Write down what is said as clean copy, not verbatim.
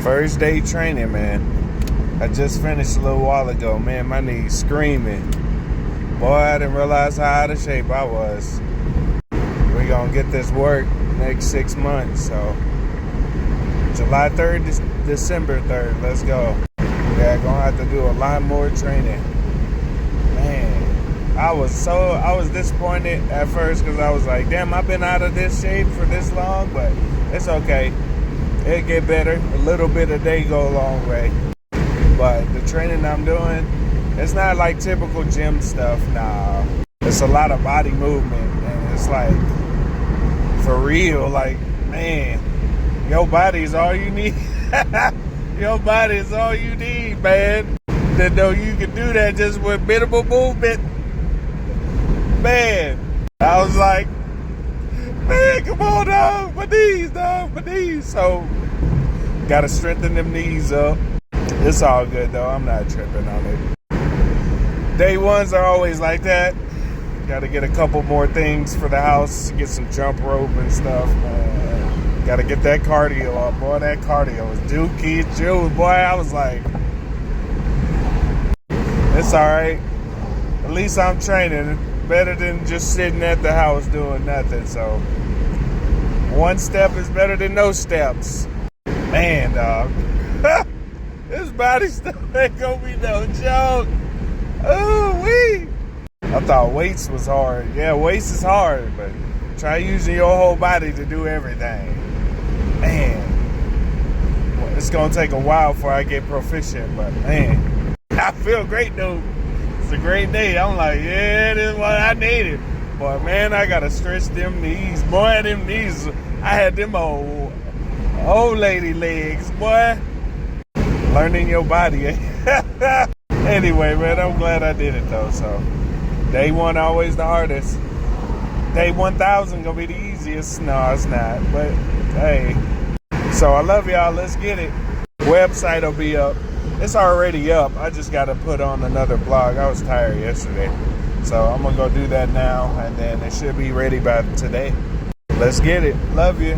First day training, man. I just finished a little while ago. Man, my knees screaming. Boy, I didn't realize how out of shape I was. We're gonna get this work next 6 months, so July 3rd, December 3rd, let's go. Yeah, gonna have to do a lot more training. Man, I was disappointed at first because I was like, damn, I've been out of this shape for this long, but it's okay. It'll get better. A little bit a day go a long way. But the training I'm doing, it's not like typical gym stuff. Nah, it's a lot of body movement, and it's like, for real, like, man, your body is all you need. Your body is all you need, man. Then though you can do that just with minimal movement. Man, I was like, man, come on, dog, my knees. So, gotta strengthen them knees up. It's all good, though. I'm not tripping on it. Day ones are always like that. Gotta get a couple more things for the house, get some jump rope and stuff. Gotta get that cardio up. Boy, that cardio was dookie juice. Boy, I was like, it's all right. At least I'm training. Better than just sitting at the house doing nothing. So, one step is better than no steps. Man, dog. This body stuff ain't gonna be no joke. Ooh, wee. I thought weights was hard. Yeah, weights is hard, but try using your whole body to do everything. Man, well, it's gonna take a while before I get proficient, but man, I feel great though. It's a great day. I'm like, yeah, this is what I needed. But man, I gotta stretch them knees. Boy, them knees, I had them old lady legs, boy. Learning your body. Anyway, man, I'm glad I did it though. So, day one always the hardest. Day 1,000 gonna be the easiest. No, it's not. But hey, so I love y'all. Let's get it. Website will be up. It's already up. I just gotta put on another blog. I was tired yesterday, so I'm gonna go do that now, and then it should be ready by today. Let's get it. Love you.